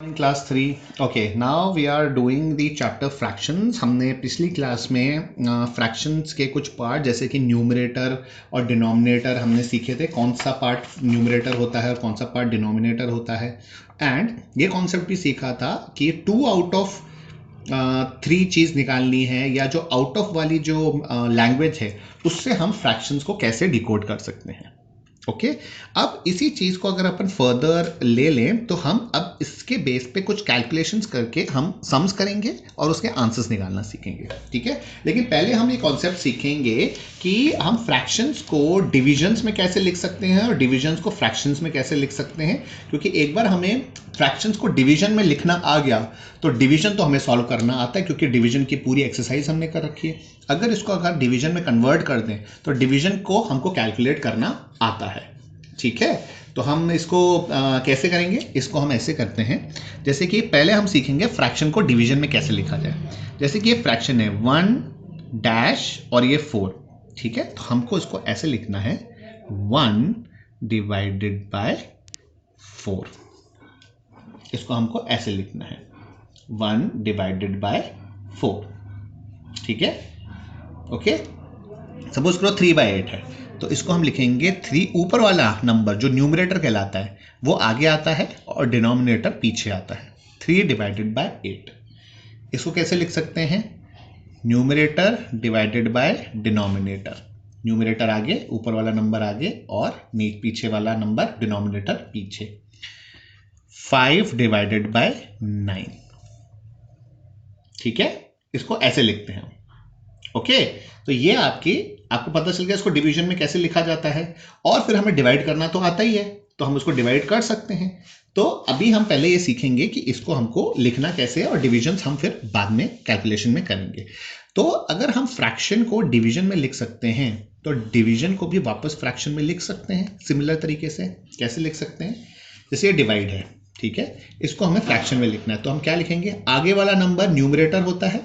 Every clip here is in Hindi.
In class 3 okay, now we are doing the chapter fractions। हमने पिछली क्लास में फ्रैक्शंस के कुछ पार्ट जैसे कि न्यूमरेटर और डिनोमिनेटर हमने सीखे थे। कौन सा पार्ट न्यूमरेटर होता है और कौन सा पार्ट डिनोमिनेटर होता है। एंड ये कॉन्सेप्ट भी सीखा था कि 2 आउट ऑफ 3 चीज़ निकालनी है, या जो आउट ऑफ वाली जो लैंग्वेज है उससे हम फ्रैक्शंस को कैसे डिकोड कर सकते हैं। ओके अब इसी चीज को अगर अपन फर्दर ले लें तो हम अब इसके बेस पे कुछ कैलकुलेशंस करके हम सम्स करेंगे और उसके आंसर्स निकालना सीखेंगे। ठीक है, लेकिन पहले हम ये कॉन्सेप्ट सीखेंगे कि हम फ्रैक्शंस को डिविजन्स में कैसे लिख सकते हैं और डिविजन्स को फ्रैक्शंस में कैसे लिख सकते हैं। क्योंकि एक बार हमें फ्रैक्शंस को डिवीजन में लिखना आ गया तो डिवीजन तो हमें सॉल्व करना आता है, क्योंकि डिवीजन की पूरी एक्सरसाइज हमने कर रखी है। अगर इसको अगर डिवीजन में कन्वर्ट कर दें तो डिवीजन को हमको कैलकुलेट करना आता है। ठीक है, तो हम इसको कैसे करेंगे, इसको हम ऐसे करते हैं जैसे कि पहले हम सीखेंगे फ्रैक्शन को डिवीजन में कैसे लिखा जाए। जैसे कि ये फ्रैक्शन है 1 डैश और ये 4। ठीक है, तो हमको इसको ऐसे लिखना है 1 डिवाइडेड बाय 4। इसको हमको ऐसे लिखना है 1 डिवाइडेड बाय 4। ठीक है, ओके। सपोज करो 3/8 है तो इसको हम लिखेंगे 3, ऊपर वाला नंबर जो न्यूमरेटर कहलाता है वो आगे आता है और डिनोमिनेटर पीछे आता है। 3 डिवाइडेड बाय 8। इसको कैसे लिख सकते हैं, numerator divided by denominator. Numerator आगे, ऊपर वाला नंबर आगे और पीछे वाला नंबर डिनोमिनेटर पीछे। 5 डिवाइडेड बाय 9। ठीक है, इसको ऐसे लिखते हैं। ओके, तो ये आपको पता चल गया इसको डिवीजन में कैसे लिखा जाता है। और फिर हमें डिवाइड करना तो आता ही है तो हम उसको डिवाइड कर सकते हैं। तो अभी हम पहले ये सीखेंगे कि इसको हमको लिखना कैसे है और डिविजन्स हम फिर बाद में कैलकुलेशन में करेंगे। तो अगर हम फ्रैक्शन को डिवीजन में लिख सकते हैं तो डिवीजन को भी वापस फ्रैक्शन में लिख सकते हैं सिमिलर तरीके से। कैसे लिख सकते हैं, जैसे ये डिवाइड है, ठीक है, इसको हमें फ्रैक्शन में लिखना है तो हम क्या लिखेंगे, आगे वाला नंबर न्यूमरेटर होता है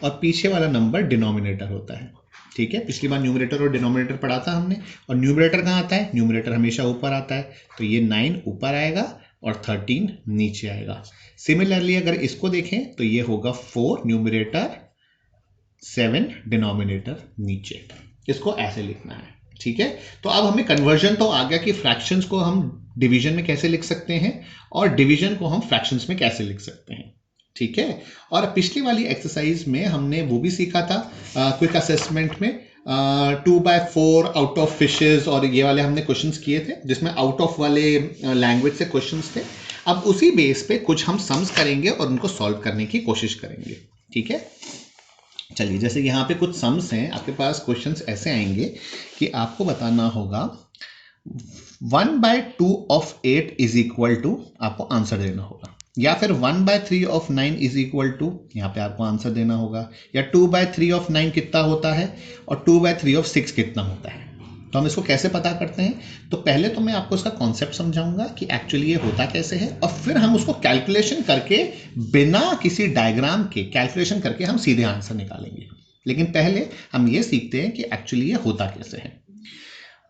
और पीछे वाला नंबर डिनोमिनेटर होता है। ठीक है, पिछली बार न्यूमरेटर और डिनोमिनेटर पढ़ा था हमने। और न्यूमरेटर कहाँ आता है, न्यूमरेटर हमेशा ऊपर आता है, तो ये 9 ऊपर आएगा और 13 नीचे आएगा। सिमिलरली अगर इसको देखें तो ये होगा 4 न्यूमरेटर, 7 डिनोमिनेटर नीचे। इसको ऐसे लिखना है। ठीक है, तो अब हमें कन्वर्जन तो आ गया कि फ्रैक्शंस को हम डिवीजन में कैसे लिख सकते हैं और डिवीजन को हम फ्रैक्शंस में कैसे लिख सकते हैं। ठीक है, और पिछली वाली एक्सरसाइज में हमने वो भी सीखा था क्विक असेसमेंट में 2/4 आउट ऑफ फिशेस, और ये वाले हमने क्वेश्चंस किए थे जिसमें आउट ऑफ वाले लैंग्वेज से क्वेश्चंस थे। अब उसी बेस पे कुछ हम सम्स करेंगे और उनको सॉल्व करने की कोशिश करेंगे। ठीक है, चलिए, जैसे यहाँ पे कुछ सम्स हैं, आपके पास क्वेश्चंस ऐसे आएंगे कि आपको बताना होगा 1/2 ऑफ 8 इज इक्वल टू, आपको आंसर देना होगा, या फिर 1/3 ऑफ 9 इज इक्वल टू, यहाँ पे आपको आंसर देना होगा, या 2/3 ऑफ 9 कितना होता है और 2/3 ऑफ 6 कितना होता है। तो हम इसको कैसे पता करते हैं, तो पहले तो मैं आपको इसका कॉन्सेप्ट समझाऊंगा कि एक्चुअली ये होता कैसे है, और फिर हम उसको कैलकुलेशन करके बिना किसी डायग्राम के कैलकुलेशन करके हम सीधे आंसर निकालेंगे। लेकिन पहले हम ये सीखते हैं कि एक्चुअली ये होता कैसे है।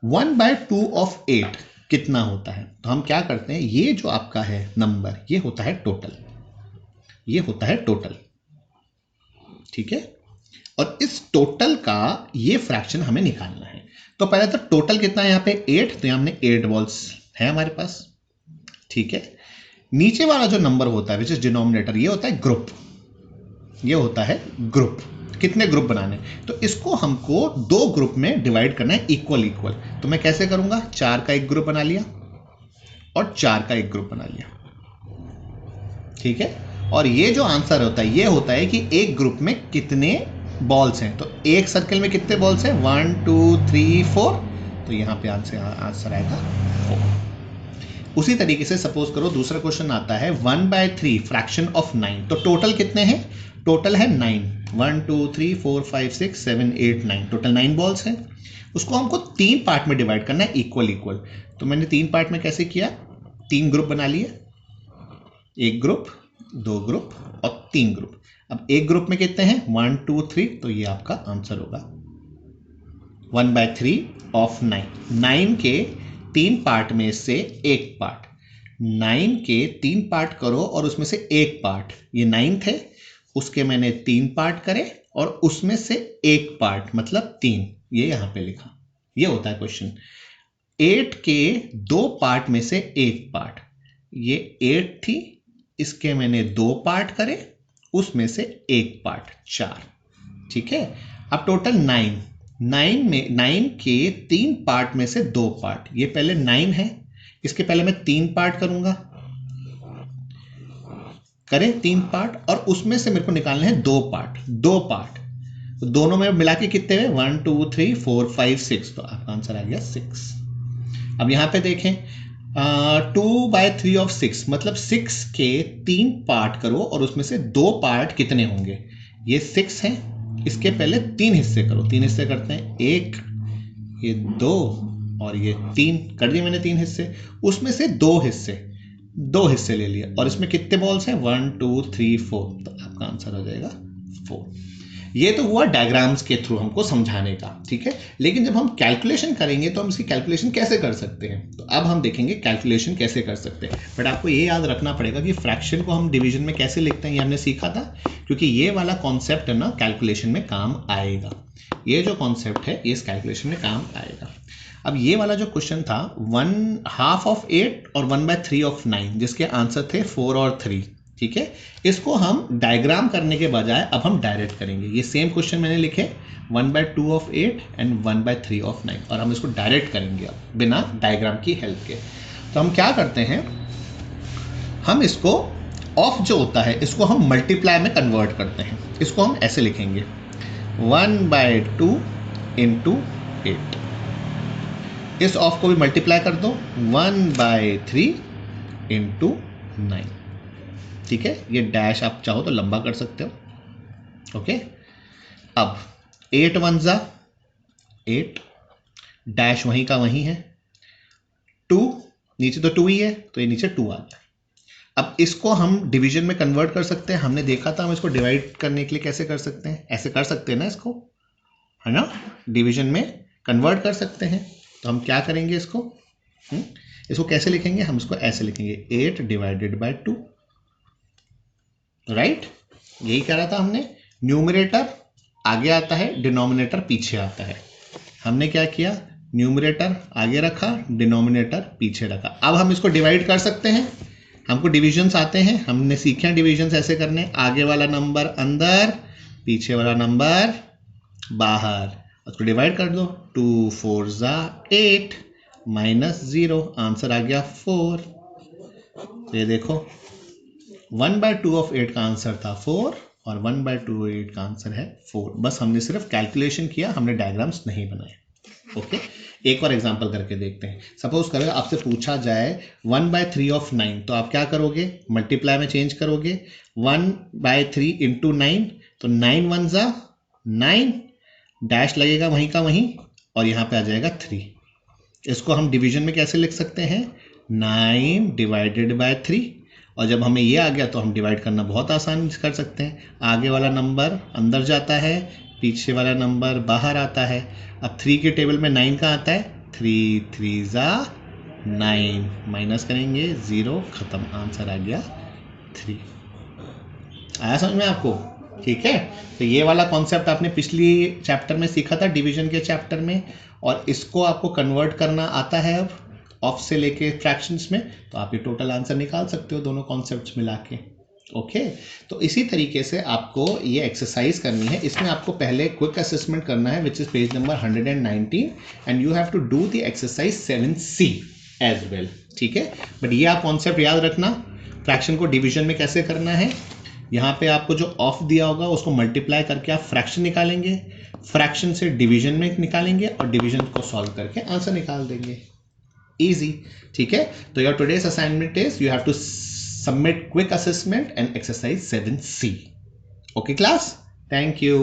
1/2 ऑफ 8 कितना होता है, तो हम क्या करते हैं, ये जो आपका है नंबर ये होता है टोटल, ये होता है टोटल। ठीक है, और इस टोटल का ये फ्रैक्शन हमें निकालना है। तो पहले तो टोटल कितना है यहाँ पे 8, तो यहाँ हमने 8 बॉल्स है हमारे पास। ठीक है, नीचे वाला जो नंबर होता है विच इज डिनोमिनेटर, ये होता है ग्रुप, ये होता है ग्रुप। कितने ग्रुप बनाने, तो इसको हमको 2 ग्रुप में डिवाइड करना है इक्वल इक्वल। तो मैं कैसे करूंगा, 4 का एक ग्रुप बना लिया और 4 का एक ग्रुप बना लिया। ठीक है, और ये जो आंसर होता है ये होता है कि एक ग्रुप में कितने बॉल्स हैं। तो एक सर्कल में कितने बॉल्स हैं, 1 2 3 4, तो यहाँ पे आंसर आएगा 4। उसी तरीके से सपोज करो दूसरा क्वेश्चन आता है 1/3 फ्रैक्शन ऑफ 9, तो टोटल कितने हैं, टोटल है 9, 1 2 3 4 5 6 7 8 9, टोटल 9 बॉल्स हैं। उसको हमको 3 पार्ट में डिवाइड करना है इक्वल इक्वल। तो मैंने 3 पार्ट में कैसे किया, 3 ग्रुप बना लिए, एक ग्रुप, 2 ग्रुप और 3 ग्रुप। अब एक ग्रुप में कितने हैं, 1 2 3, तो ये आपका आंसर होगा 1/3 ऑफ 9। 9 के 3 पार्ट में से एक पार्ट, 9 के 3 पार्ट करो और उसमें से एक पार्ट, ये 9 थे, उसके मैंने 3 पार्ट करे और उसमें से एक पार्ट मतलब 3, ये यहां पे लिखा। ये होता है क्वेश्चन। 8 के 2 पार्ट में से एक पार्ट, ये 8 थी, इसके मैंने 2 पार्ट करे, उसमें से एक पार्ट 4, ठीक है। अब टोटल 9 के 3 पार्ट में से 2 पार्ट, ये पहले 9 है, इसके पहले मैं 3 पार्ट करूंगा, करें 3 पार्ट, और उसमें से मेरे को निकालने हैं 2 पार्ट, तो दोनों में मिला के कितने हुए, 1 2 3 4 5 6, तो आपका आंसर आ गया 6। अब यहां पे देखें 2/3 ऑफ 6 मतलब 6 के 3 पार्ट करो और उसमें से 2 पार्ट कितने होंगे, ये 6 है, इसके पहले 3 हिस्से करो, 3 हिस्से करते हैं, 1, ये 2 और ये 3 कर दिए मैंने 3 हिस्से, उसमें से 2 हिस्से ले लिए, और इसमें कितने बॉल्स हैं, 1 2 3 4, तो आपका आंसर हो जाएगा 4। ये तो हुआ डायग्राम्स के थ्रू हमको समझाने का, ठीक है। लेकिन जब हम कैलकुलेशन करेंगे तो हम इसकी कैलकुलेशन कैसे कर सकते हैं, तो अब हम देखेंगे कैलकुलेशन कैसे कर सकते हैं। बट आपको ये याद रखना पड़ेगा कि फ्रैक्शन को हम डिवीजन में कैसे लिखते हैं, ये हमने सीखा था, क्योंकि ये वाला कॉन्सेप्ट है ना कैलकुलेशन में काम आएगा, ये जो कॉन्सेप्ट है ये इस कैलकुलेशन में काम आएगा। अब ये वाला जो क्वेश्चन था 1/2 ऑफ 8 और 1/3 ऑफ 9, जिसके आंसर थे 4 और 3, ठीक है। इसको हम डायग्राम करने के बजाय अब हम डायरेक्ट करेंगे। ये सेम क्वेश्चन मैंने लिखे 1/2 ऑफ 8 एंड 1/3 ऑफ 9, और हम इसको डायरेक्ट करेंगे अब बिना डायग्राम की हेल्प के। तो हम क्या करते हैं, हम इसको ऑफ जो होता है इसको हम मल्टीप्लाई में कन्वर्ट करते हैं। इसको हम ऐसे लिखेंगे 1/2 इंटू 8, इस ऑफ को भी मल्टीप्लाई कर दो 1/3 इंटू 9, ठीक है। ये डैश आप चाहो तो लंबा कर सकते हो, ओके। अब 8 1 जा 8, डैश वहीं का वहीं है, 2 नीचे तो 2 ही है तो ये नीचे 2 आ गया। अब इसको हम डिवीजन में कन्वर्ट कर सकते हैं, हमने देखा था हम इसको डिवाइड करने के लिए कैसे कर सकते हैं, ऐसे कर सकते हैं ना, इसको है ना, डिवीजन में कन्वर्ट कर सकते हैं। तो हम क्या करेंगे, इसको कैसे लिखेंगे, हम इसको ऐसे लिखेंगे 8 डिवाइडेड बाय 2, राइट। यही कह रहा था हमने, न्यूमरेटर आगे आता है, डिनोमिनेटर पीछे आता है। हमने क्या किया, न्यूमरेटर आगे रखा, डिनोमिनेटर पीछे रखा। अब हम इसको डिवाइड कर सकते हैं, हमको डिविजन्स आते हैं, हमने सीखे डिविजन्स ऐसे करने, आगे वाला नंबर अंदर, पीछे वाला नंबर बाहर, उसको डिवाइड कर दो, 2 4 जा 8 -0, आंसर आ गया 4। तो ये देखो 1/2 ऑफ 8 का आंसर था 4 और 1/2 8 का आंसर है 4। बस हमने सिर्फ कैलकुलेशन किया, हमने डायग्राम्स नहीं बनाए, ओके। एक और एग्जांपल करके देखते हैं। सपोज करें आपसे पूछा जाए 1/3 ऑफ 9, तो आप क्या करोगे, मल्टीप्लाई में चेंज करोगे, 1/3 इंटू 9, तो 9 1 जा 9, डैश लगेगा वहीं का वहीं, और यहाँ पे आ जाएगा 3। इसको हम डिवीजन में कैसे लिख सकते हैं, 9 डिवाइडेड बाय 3, और जब हमें ये आ गया तो हम डिवाइड करना बहुत आसान कर सकते हैं, आगे वाला नंबर अंदर जाता है, पीछे वाला नंबर बाहर आता है। अब 3 के टेबल में 9 का आता है, 3 3 जा 9, माइनस करेंगे 0, खत्म, आंसर आ गया 3। आया समझ में आपको, ठीक है। तो ये वाला कॉन्सेप्ट आपने पिछली चैप्टर में सीखा था, डिवीजन के चैप्टर में, और इसको आपको कन्वर्ट करना आता है अब ऑफ से लेके फ्रैक्शंस में, तो आप ये टोटल आंसर निकाल सकते हो दोनों कॉन्सेप्ट्स मिला के, ओके। तो इसी तरीके से आपको ये एक्सरसाइज करनी है। इसमें आपको पहले क्विक असेसमेंट करना है, which is page number 119, and you have to do the exercise 7C as well, ठीक है। बट ये आप कॉन्सेप्ट याद रखना, फ्रैक्शन को डिवीजन में कैसे करना है। यहाँ पे आपको जो ऑफ दिया होगा उसको मल्टीप्लाई करके आप फ्रैक्शन निकालेंगे, फ्रैक्शन से डिवीजन में निकालेंगे, और डिवीजन को सॉल्व करके आंसर निकाल देंगे, इजी, ठीक है। तो your today's assignment is you have to submit quick assessment and exercise 7C. Okay class, thank you.